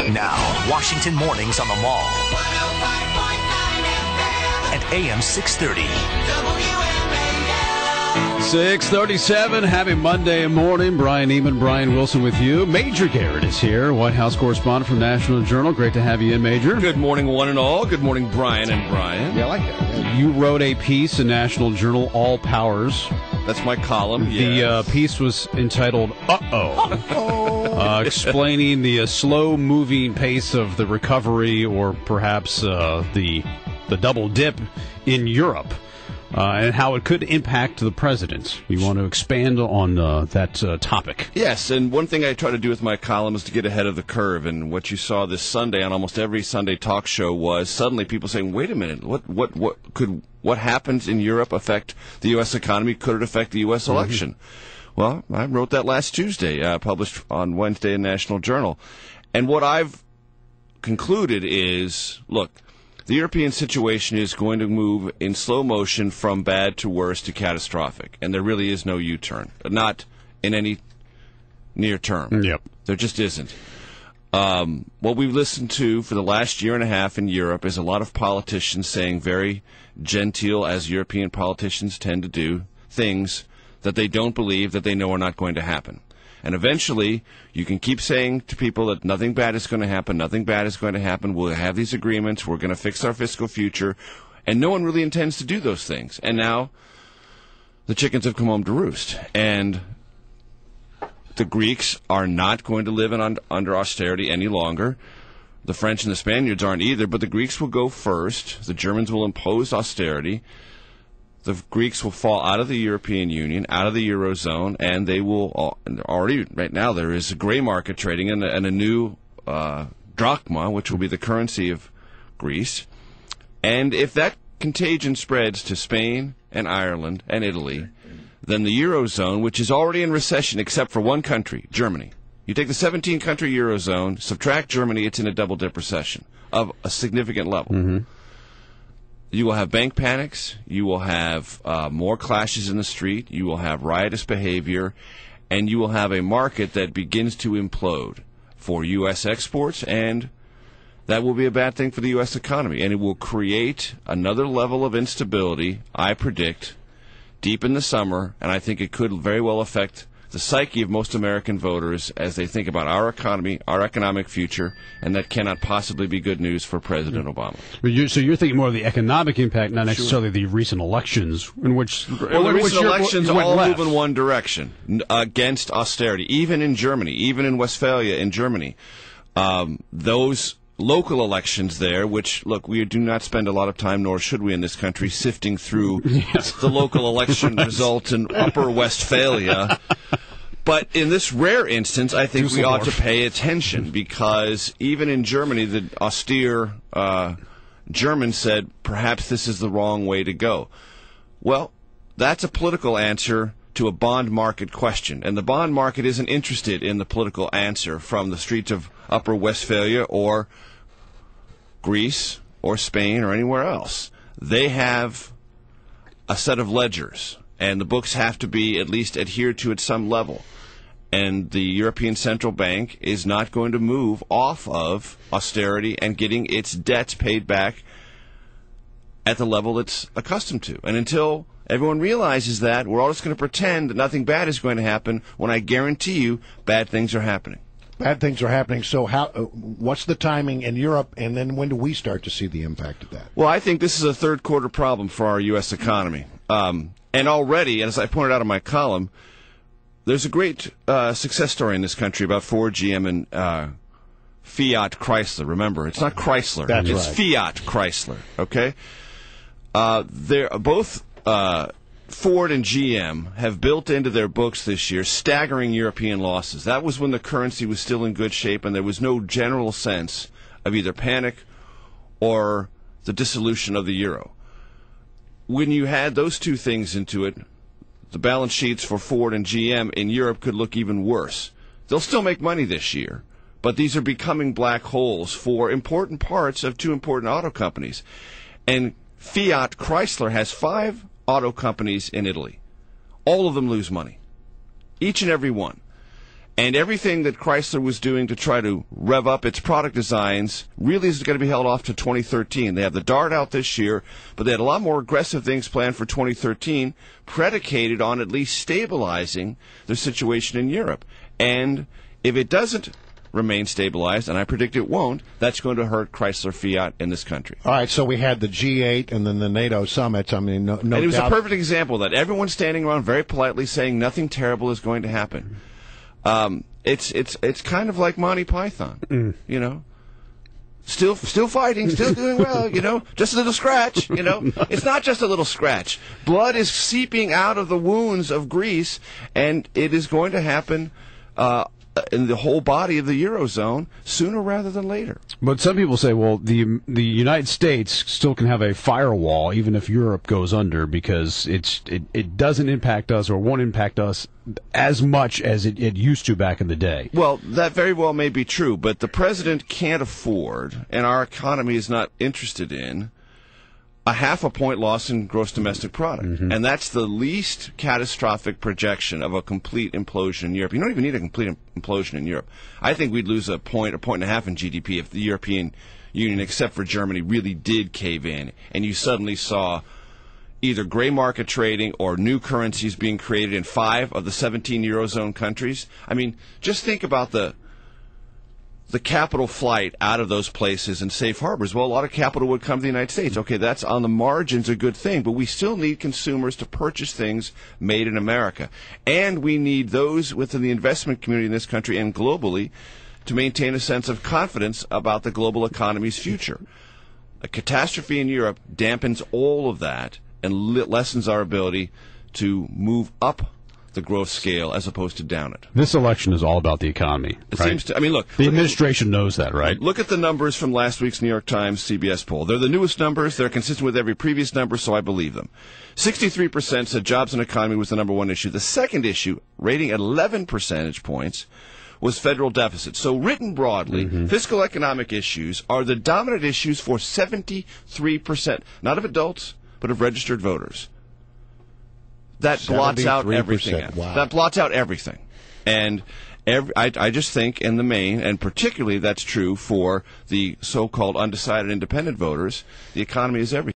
Now, Washington Mornings on the Mall. 105.9 FM. And AM 630. WMAL. 6:37. Happy Monday morning. Brian Eamon, Brian Wilson with you. Major Garrett is here, White House correspondent from National Journal. Great to have you in, Major. Good morning, one and all. Good morning, Brian and Brian. Yeah, I like that. Yeah. You wrote a piece in National Journal, All Powers. That's my column. The piece was entitled "Uh-Oh," explaining the slow-moving pace of the recovery, or perhaps the double dip in Europe, and how it could impact the president. You want to expand on that topic? Yes, and one thing I try to do with my column is to get ahead of the curve. And what you saw this Sunday on almost every Sunday talk show was suddenly people saying, "Wait a minute, what happens in Europe affect the U.S. economy? Could it affect the U.S. election?" Well, I wrote that last Tuesday, published on Wednesday in National Journal. And what I've concluded is, look, the European situation is going to move in slow motion from bad to worse to catastrophic. And there really is no U-turn, not in any near term. Yep. There just isn't. What we've listened to for the last year and a half in Europe is a lot of politicians saying very genteel, as European politicians tend to do, things that they don't believe, that they know are not going to happen. And eventually, you can keep saying to people that nothing bad is going to happen, nothing bad is going to happen, we'll have these agreements, we're going to fix our fiscal future, and no one really intends to do those things. And now, the chickens have come home to roost. And the Greeks are not going to live under austerity any longer. The French and the Spaniards aren't either, but the Greeks will go first. The Germans will impose austerity. The Greeks will fall out of the European Union, out of the Eurozone, and they will already, right now, there is a gray market trading and a new drachma, which will be the currency of Greece. And if that contagion spreads to Spain and Ireland and Italy, then the Eurozone, which is already in recession except for one country, Germany. You take the 17-country Eurozone, subtract Germany, it's in a double-dip recession of a significant level. Mm-hmm. You will have bank panics, you will have more clashes in the street, you will have riotous behavior, and you will have a market that begins to implode for U.S. exports, and that will be a bad thing for the U.S. economy. And it will create another level of instability, I predict, deep in the summer, and I think it could very well affect the psyche of most American voters as they think about our economy, our economic future, and that cannot possibly be good news for President Obama. So you're thinking more of the economic impact, not necessarily the recent elections, in which the recent elections all move in one direction, against austerity. Even in Germany, even in Westphalia in Germany, those local elections there, which, look, we do not spend a lot of time, nor should we in this country, sifting through the local election results in Upper Westphalia. But in this rare instance, I think we ought to pay attention, because even in Germany, the austere Germans said, perhaps this is the wrong way to go. Well, that's a political answer to a bond market question. And the bond market isn't interested in the political answer from the streets of Upper Westphalia or Greece or Spain or anywhere else. They have a set of ledgers, and the books have to be at least adhered to at some level. And the European Central Bank is not going to move off of austerity and getting its debts paid back at the level it's accustomed to. And until everyone realizes that, we're all just going to pretend that nothing bad is going to happen, when I guarantee you bad things are happening. Bad things are happening. So what's the timing in Europe, and then when do we start to see the impact of that? Well, I think this is a third-quarter problem for our U.S. economy. And already, as I pointed out in my column, there's a great success story in this country about Ford, GM, and Fiat Chrysler. Remember, it's not Chrysler. That's it's right. Fiat Chrysler, okay? They're both Ford and GM have built into their books this year staggering European losses. That was when the currency was still in good shape and there was no general sense of either panic or the dissolution of the euro. When you had those two things into it, the balance sheets for Ford and GM in Europe could look even worse. They'll still make money this year, but these are becoming black holes for important parts of two important auto companies. And Fiat Chrysler has 5 auto companies in Italy. All of them lose money. Each and every one. And everything that Chrysler was doing to try to rev up its product designs really is going to be held off to 2013. They have the Dart out this year, but they had a lot more aggressive things planned for 2013, predicated on at least stabilizing the situation in Europe. And if it doesn't remain stabilized, and I predict it won't, that's going to hurt Chrysler Fiat in this country. All right, so we had the G8 and then the NATO summits. I mean, no and it was doubt. a perfect example of that. Everyone's standing around very politely saying nothing terrible is going to happen. It's kind of like Monty Python, you know. Still fighting, still doing well, you know. Just a little scratch, you know. It's not just a little scratch. Blood is seeping out of the wounds of Greece, and it is going to happen in the whole body of the Eurozone sooner rather than later. But some people say, well, the United States still can have a firewall even if Europe goes under because it doesn't impact us or won't impact us as much as it used to back in the day. Well, that very well may be true, but the president can't afford, and our economy is not interested in, a 0.5 point loss in gross domestic product. And that's the least catastrophic projection of a complete implosion in Europe. You don't even need a complete implosion in Europe. I think we'd lose a point 1.5 in GDP if the European Union, except for Germany, really did cave in, and you suddenly saw either gray market trading or new currencies being created in 5 of the 17 Eurozone countries. I mean, just think about the capital flight out of those places and safe harbors. Well, a lot of capital would come to the United States. Okay, that's on the margins a good thing, but we still need consumers to purchase things made in America. And we need those within the investment community in this country and globally to maintain a sense of confidence about the global economy's future. A catastrophe in Europe dampens all of that and lessens our ability to move up the growth scale as opposed to down it. This election is all about the economy. It right? seems to. I mean, look. The administration knows that, right? Look at the numbers from last week's New York Times CBS poll. They're the newest numbers. They're consistent with every previous number, so I believe them. 63% said jobs and economy was the number one issue. The second issue, rating at 11 percentage points, was federal deficit. So written broadly, fiscal economic issues are the dominant issues for 73%, not of adults, but of registered voters. That blots out everything. Wow. That blots out everything. And I just think in the main, and particularly that's true for the so-called undecided independent voters, the economy is everything.